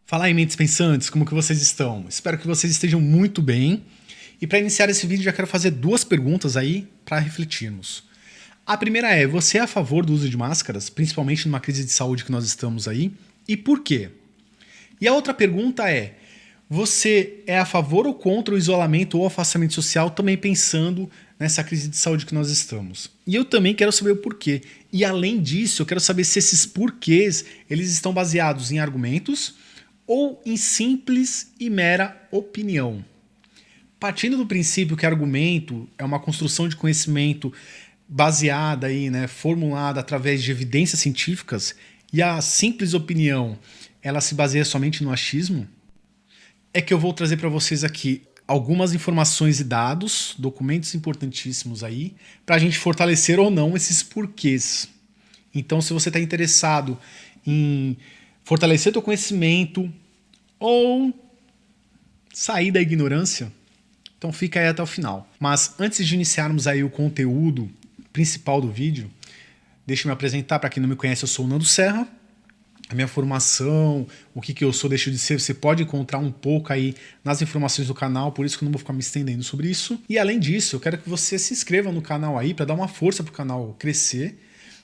Fala aí, mentes pensantes, como que vocês estão? Espero que vocês estejam muito bem. E para iniciar esse vídeo, já quero fazer duas perguntas aí para refletirmos. A primeira é, você é a favor do uso de máscaras, principalmente numa crise de saúde que nós estamos aí? E por quê? E a outra pergunta é, você é a favor ou contra o isolamento ou afastamento social, também pensando nessa crise de saúde que nós estamos? E eu também quero saber o porquê. E além disso, eu quero saber se esses porquês, eles estão baseados em argumentos ou em simples e mera opinião. Partindo do princípio que argumento é uma construção de conhecimento baseada aí, né, formulada através de evidências científicas, e a simples opinião ela se baseia somente no achismo, é que eu vou trazer para vocês aqui algumas informações e dados, documentos importantíssimos aí, para a gente fortalecer ou não esses porquês. Então, se você está interessado em fortalecer teu conhecimento ou sair da ignorância, então fica aí até o final. Mas antes de iniciarmos aí o conteúdo principal do vídeo, deixa eu me apresentar. Para quem não me conhece, eu sou o Nando Serra. A minha formação, o que eu sou, deixo de ser, você pode encontrar um pouco aí nas informações do canal, por isso que eu não vou ficar me estendendo sobre isso. E além disso, eu quero que você se inscreva no canal aí para dar uma força para o canal crescer.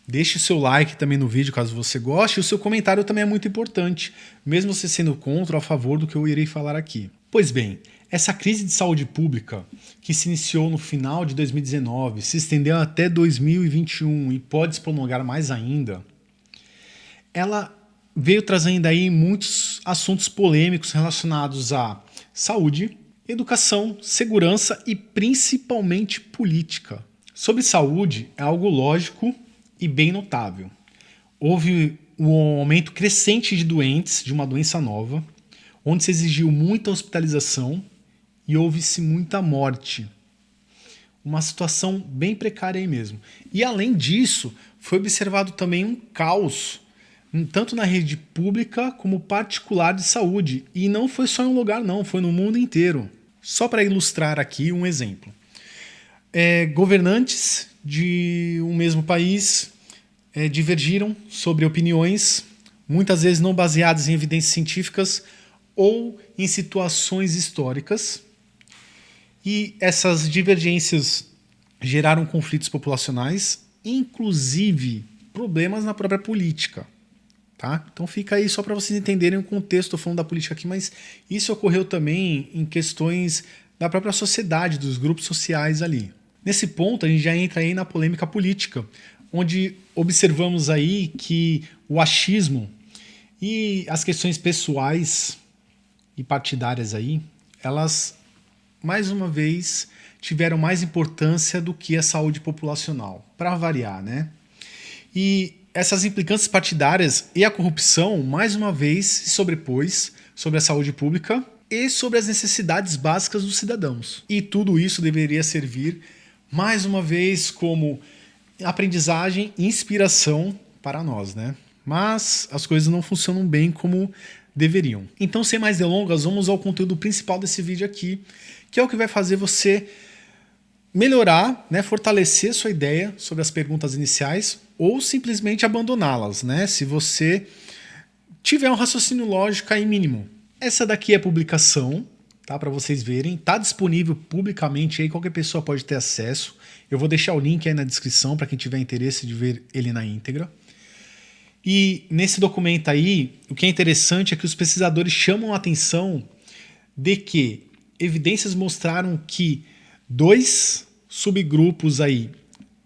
Deixe o seu like também no vídeo caso você goste, e o seu comentário também é muito importante, mesmo você sendo contra ou a favor do que eu irei falar aqui. Pois bem, essa crise de saúde pública, que se iniciou no final de 2019, se estendeu até 2021 e pode se prolongar mais ainda, ela veio trazendo aí muitos assuntos polêmicos relacionados à saúde, educação, segurança e principalmente política. Sobre saúde, é algo lógico e bem notável. Houve um aumento crescente de doentes, de uma doença nova, onde se exigiu muita hospitalização e houve-se muita morte. Uma situação bem precária aí mesmo. E além disso, foi observado também um caos, tanto na rede pública como particular de saúde. E não foi só em um lugar não, foi no mundo inteiro. Só para ilustrar aqui um exemplo. Governantes de um mesmo país divergiram sobre opiniões, muitas vezes não baseadas em evidências científicas ou em situações históricas. E essas divergências geraram conflitos populacionais, inclusive problemas na própria política. Tá? Então fica aí só para vocês entenderem o contexto, estou falando da política aqui, mas isso ocorreu também em questões da própria sociedade, dos grupos sociais ali. Nesse ponto a gente já entra aí na polêmica política, onde observamos aí que o achismo e as questões pessoais e partidárias aí, elas mais uma vez tiveram mais importância do que a saúde populacional, para variar, né? E essas implicâncias partidárias e a corrupção, mais uma vez, se sobrepôs sobre a saúde pública e sobre as necessidades básicas dos cidadãos. E tudo isso deveria servir, mais uma vez, como aprendizagem e inspiração para nós, né? Mas as coisas não funcionam bem como deveriam. Então, sem mais delongas, vamos ao conteúdo principal desse vídeo aqui, que é o que vai fazer você melhorar, né, fortalecer sua ideia sobre as perguntas iniciais ou simplesmente abandoná-las, né, se você tiver um raciocínio lógico aí mínimo. Essa daqui é a publicação, tá, para vocês verem, tá disponível publicamente aí, qualquer pessoa pode ter acesso. Eu vou deixar o link aí na descrição para quem tiver interesse de ver ele na íntegra. E nesse documento aí, o que é interessante é que os pesquisadores chamam a atenção de que evidências mostraram que 2 subgrupos aí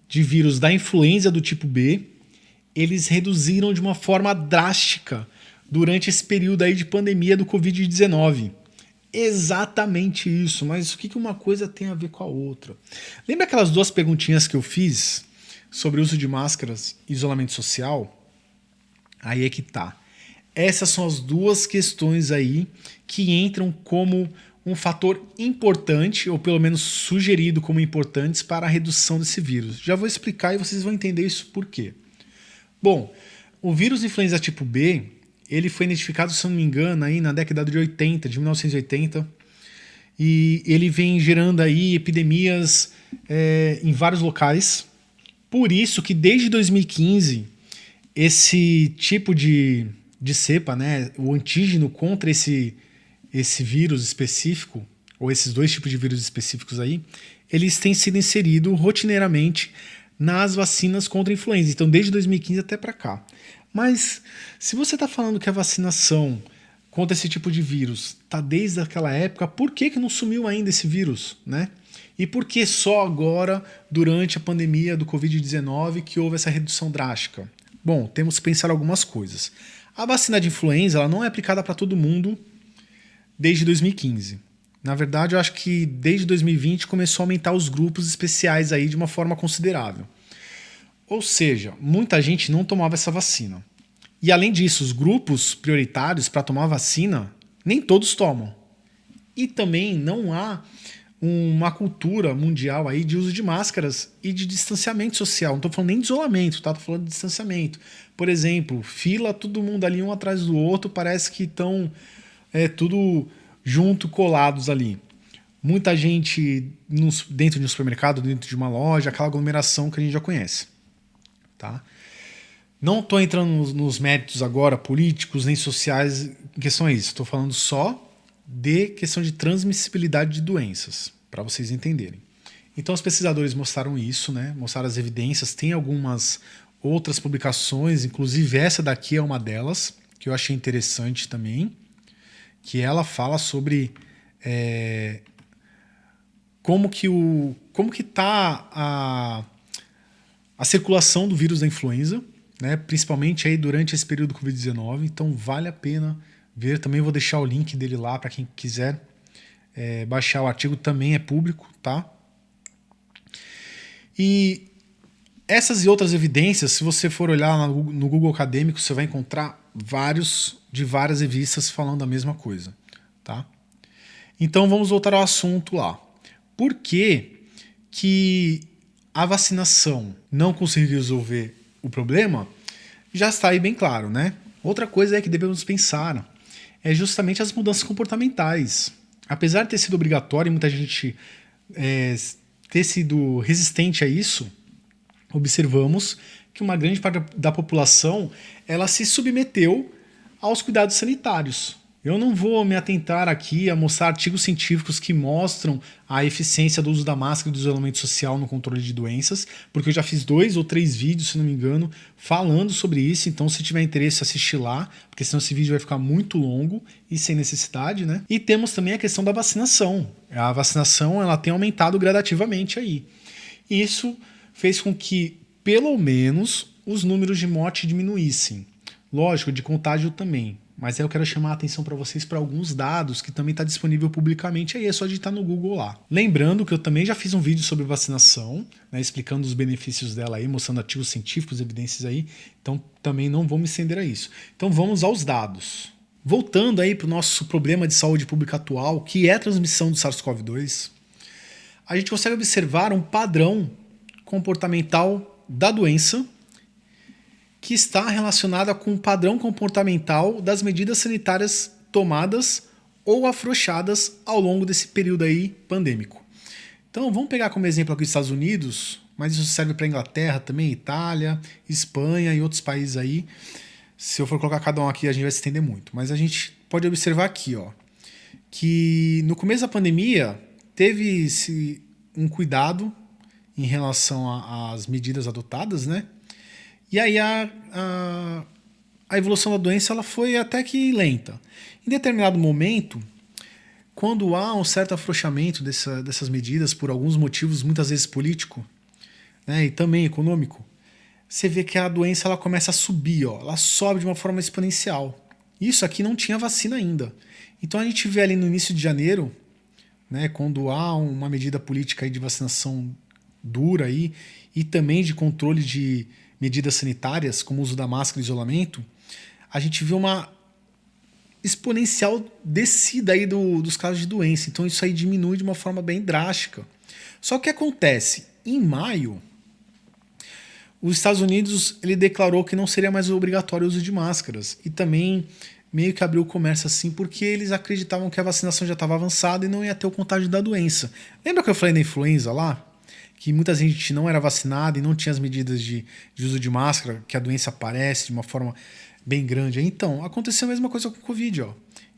de vírus da influenza do tipo B, eles reduziram de uma forma drástica durante esse período aí de pandemia do Covid-19. Exatamente isso, mas o que uma coisa tem a ver com a outra? Lembra aquelas duas perguntinhas que eu fiz sobre o uso de máscaras e isolamento social? Aí é que tá. Essas são as duas questões aí que entram como um fator importante, ou pelo menos sugerido como importantes para a redução desse vírus. Já vou explicar e vocês vão entender isso por quê. Bom, o vírus influenza tipo B, ele foi identificado, se eu não me engano, aí na década de 80, de 1980, e ele vem gerando aí epidemias em vários locais. Por isso que desde 2015, esse tipo de de cepa, né, o antígeno contra esse vírus específico, ou esses dois tipos de vírus específicos aí, eles têm sido inseridos rotineiramente nas vacinas contra a influenza. Então, desde 2015 até para cá. Mas, se você está falando que a vacinação contra esse tipo de vírus está desde aquela época, por que não sumiu ainda esse vírus, né? E por que só agora, durante a pandemia do Covid-19, que houve essa redução drástica? Bom, temos que pensar algumas coisas. A vacina de influenza ela não é aplicada para todo mundo desde 2015. Na verdade, eu acho que desde 2020 começou a aumentar os grupos especiais aí de uma forma considerável. Ou seja, muita gente não tomava essa vacina. E além disso, os grupos prioritários para tomar a vacina, nem todos tomam. E também não há uma cultura mundial aí de uso de máscaras e de distanciamento social. Não estou falando nem de isolamento, tá? Estou falando de distanciamento. Por exemplo, fila, todo mundo ali um atrás do outro, parece que estão tudo junto, colados ali. Muita gente dentro de um supermercado, dentro de uma loja, aquela aglomeração que a gente já conhece. Tá? Não estou entrando nos méritos agora políticos nem sociais em questão a isso. Estou falando só de questão de transmissibilidade de doenças, para vocês entenderem. Então os pesquisadores mostraram isso, né? Mostraram as evidências, tem algumas outras publicações, inclusive essa daqui é uma delas, que eu achei interessante também, que ela fala sobre como que está a circulação do vírus da influenza, né? Principalmente aí durante esse período do Covid-19, então vale a pena ver. Também vou deixar o link dele lá para quem quiser baixar o artigo, também é público, tá? E essas e outras evidências, se você for olhar no Google Acadêmico, você vai encontrar várias revistas falando a mesma coisa, tá? Então vamos voltar ao assunto lá. Por que a vacinação não conseguiu resolver o problema? Já está aí bem claro, né? Outra coisa que devemos pensar é justamente as mudanças comportamentais. Apesar de ter sido obrigatório e muita gente ter sido resistente a isso, observamos que uma grande parte da população ela se submeteu aos cuidados sanitários. Eu não vou me atentar aqui a mostrar artigos científicos que mostram a eficiência do uso da máscara e do isolamento social no controle de doenças, porque eu já fiz 2 ou 3 vídeos, se não me engano, falando sobre isso. Então, se tiver interesse, assistir lá, porque senão esse vídeo vai ficar muito longo e sem necessidade, né? E temos também a questão da vacinação. A vacinação ela tem aumentado gradativamente aí. E isso fez com que, pelo menos, os números de morte diminuíssem. Lógico, de contágio também. Mas aí eu quero chamar a atenção para vocês para alguns dados que também está disponível publicamente, aí é só digitar no Google lá. Lembrando que eu também já fiz um vídeo sobre vacinação, né, explicando os benefícios dela aí, mostrando artigos científicos, evidências aí, então também não vou me estender a isso. Então vamos aos dados. Voltando aí para o nosso problema de saúde pública atual, que é a transmissão do SARS-CoV-2, a gente consegue observar um padrão comportamental da doença que está relacionada com o padrão comportamental das medidas sanitárias tomadas ou afrouxadas ao longo desse período aí pandêmico. Então vamos pegar como exemplo aqui os Estados Unidos, mas isso serve para a Inglaterra também, Itália, Espanha e outros países aí. Se eu for colocar cada um aqui a gente vai se estender muito, mas a gente pode observar aqui, ó, que no começo da pandemia teve-se um cuidado em relação às medidas adotadas, né? E aí a evolução da doença ela foi até que lenta. Em determinado momento, quando há um certo afrouxamento dessas medidas por alguns motivos, muitas vezes político, né, e também econômico, você vê que a doença ela começa a subir, ó, ela sobe de uma forma exponencial. Isso aqui não tinha vacina ainda. Então a gente vê ali no início de janeiro, né, quando há uma medida política aí de vacinação dura aí, e também de controle de medidas sanitárias, como o uso da máscara e isolamento, a gente vê uma exponencial descida aí dos casos de doença. Então isso aí diminui de uma forma bem drástica. Só que o que acontece? Em maio, os Estados Unidos ele declarou que não seria mais obrigatório o uso de máscaras. E também meio que abriu o comércio assim, porque eles acreditavam que a vacinação já estava avançada e não ia ter o contágio da doença. Lembra que eu falei da influenza lá? Que muita gente não era vacinada e não tinha as medidas de uso de máscara, que a doença aparece de uma forma bem grande. Então, aconteceu a mesma coisa com o Covid, ó.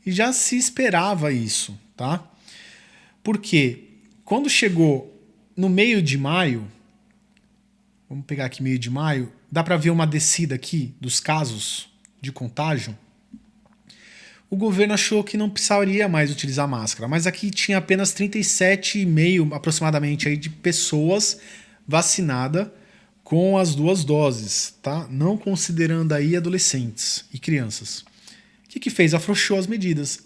E já se esperava isso, tá? Porque quando chegou no meio de maio, vamos pegar aqui meio de maio, dá para ver uma descida aqui dos casos de contágio. O governo achou que não precisaria mais utilizar máscara, mas aqui tinha apenas 37,5 aproximadamente aí de pessoas vacinadas com as 2 doses, tá? Não considerando aí adolescentes e crianças. O que fez? Afrouxou as medidas.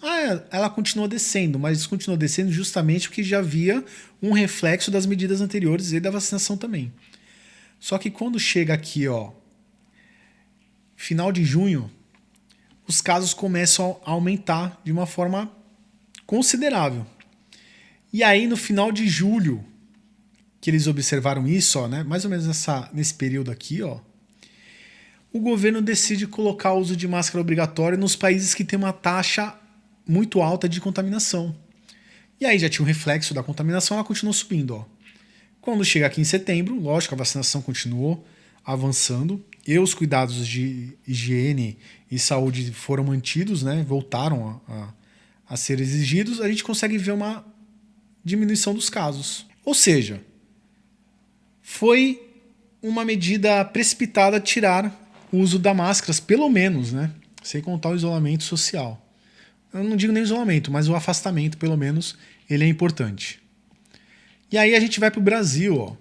Ela continuou descendo, mas continuou descendo justamente porque já havia um reflexo das medidas anteriores e da vacinação também. Só que quando chega aqui, ó, final de junho, os casos começam a aumentar de uma forma considerável. E aí, no final de julho, que eles observaram isso, ó, né, mais ou menos nesse período aqui, ó, o governo decide colocar o uso de máscara obrigatório nos países que têm uma taxa muito alta de contaminação. E aí já tinha um reflexo da contaminação, ela continuou subindo. Ó. Quando chega aqui em setembro, lógico, a vacinação continuou avançando e os cuidados de higiene e saúde foram mantidos, né, voltaram a ser exigidos, a gente consegue ver uma diminuição dos casos. Ou seja, foi uma medida precipitada tirar o uso da máscara, pelo menos, né, sem contar o isolamento social. Eu não digo nem isolamento, mas o afastamento, pelo menos, ele é importante. E aí a gente vai para o Brasil, ó.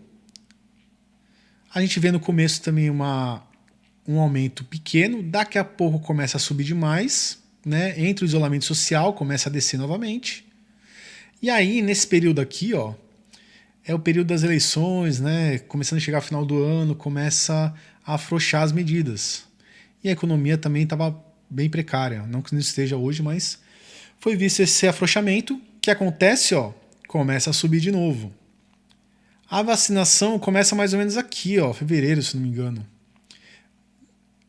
A gente vê no começo também um aumento pequeno, daqui a pouco começa a subir demais, né? Entra o isolamento social, começa a descer novamente. E aí, nesse período aqui, ó, é o período das eleições, né? Começando a chegar ao final do ano, começa a afrouxar as medidas. E a economia também estava bem precária, não que não esteja hoje, mas foi visto esse afrouxamento. O que acontece, ó, começa a subir de novo. A vacinação começa mais ou menos aqui, ó, fevereiro, se não me engano.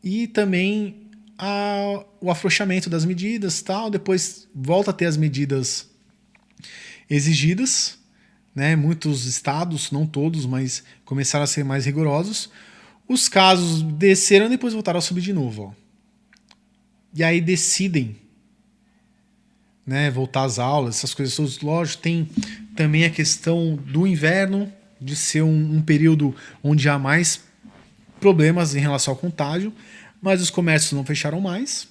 E também o afrouxamento das medidas, tal, depois volta a ter as medidas exigidas, né? Muitos estados, não todos, mas começaram a ser mais rigorosos. Os casos desceram e depois voltaram a subir de novo. Ó. E aí decidem, né, voltar às aulas, essas coisas todas. Lógico, tem também a questão do inverno, de ser um período onde há mais problemas em relação ao contágio, mas os comércios não fecharam mais,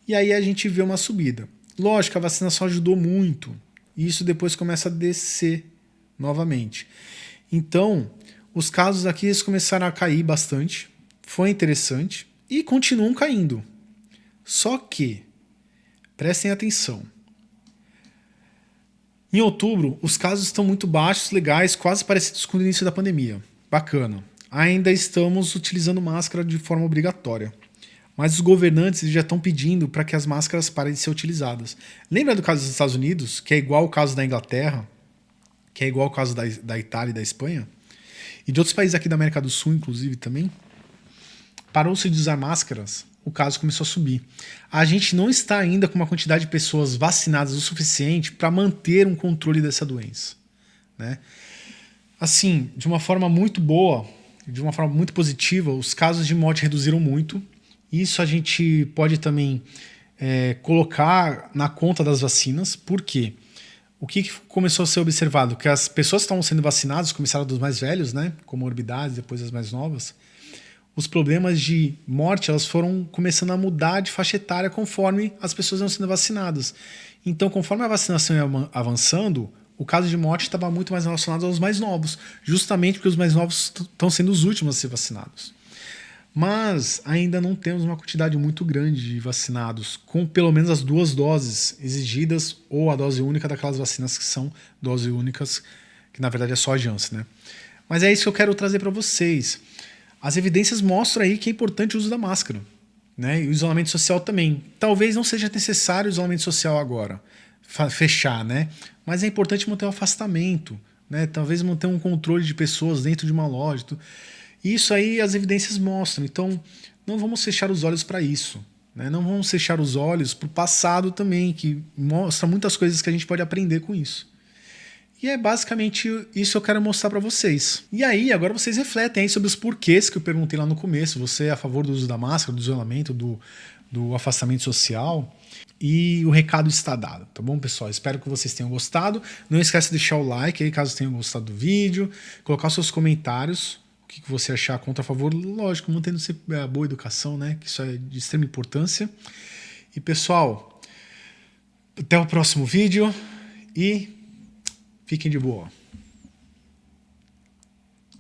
e aí a gente vê uma subida. Lógico, a vacinação ajudou muito, e isso depois começa a descer novamente. Então, os casos aqui eles começaram a cair bastante, foi interessante, e continuam caindo. Só que, prestem atenção, em outubro, os casos estão muito baixos, legais, quase parecidos com o início da pandemia. Bacana. Ainda estamos utilizando máscara de forma obrigatória. Mas os governantes já estão pedindo para que as máscaras parem de ser utilizadas. Lembra do caso dos Estados Unidos, que é igual ao caso da Inglaterra, que é igual ao caso da Itália e da Espanha? E de outros países aqui da América do Sul, inclusive, também? Parou-se de usar máscaras, o caso começou a subir. A gente não está ainda com uma quantidade de pessoas vacinadas o suficiente para manter um controle dessa doença. Né? Assim, de uma forma muito boa, de uma forma muito positiva, os casos de morte reduziram muito. Isso a gente pode também colocar na conta das vacinas. Por quê? O que começou a ser observado? Que as pessoas que estavam sendo vacinadas, começaram dos mais velhos, né, comorbidades, depois as mais novas, os problemas de morte elas foram começando a mudar de faixa etária conforme as pessoas iam sendo vacinadas. Então, conforme a vacinação ia avançando, o caso de morte estava muito mais relacionado aos mais novos, justamente porque os mais novos estão sendo os últimos a ser vacinados. Mas ainda não temos uma quantidade muito grande de vacinados, com pelo menos as 2 doses exigidas ou a dose única daquelas vacinas que são doses únicas, que na verdade é só a Janssen, né? Mas é isso que eu quero trazer para vocês. As evidências mostram aí que é importante o uso da máscara, né? E o isolamento social também. Talvez não seja necessário o isolamento social agora, fechar, né? Mas é importante manter o afastamento, né? Talvez manter um controle de pessoas dentro de uma loja. Isso aí as evidências mostram. Então, não vamos fechar os olhos para isso, né? Não vamos fechar os olhos para o passado também, que mostra muitas coisas que a gente pode aprender com isso. E é basicamente isso que eu quero mostrar para vocês. E aí, agora vocês refletem aí sobre os porquês que eu perguntei lá no começo. Você é a favor do uso da máscara, do isolamento, do do afastamento social. E o recado está dado, tá bom, pessoal? Espero que vocês tenham gostado. Não esquece de deixar o like aí, caso tenham gostado do vídeo. Colocar seus comentários, o que você achar contra, a favor. Lógico, mantendo sempre a boa educação, né? Que isso é de extrema importância. E, pessoal, até o próximo vídeo e fiquem de boa.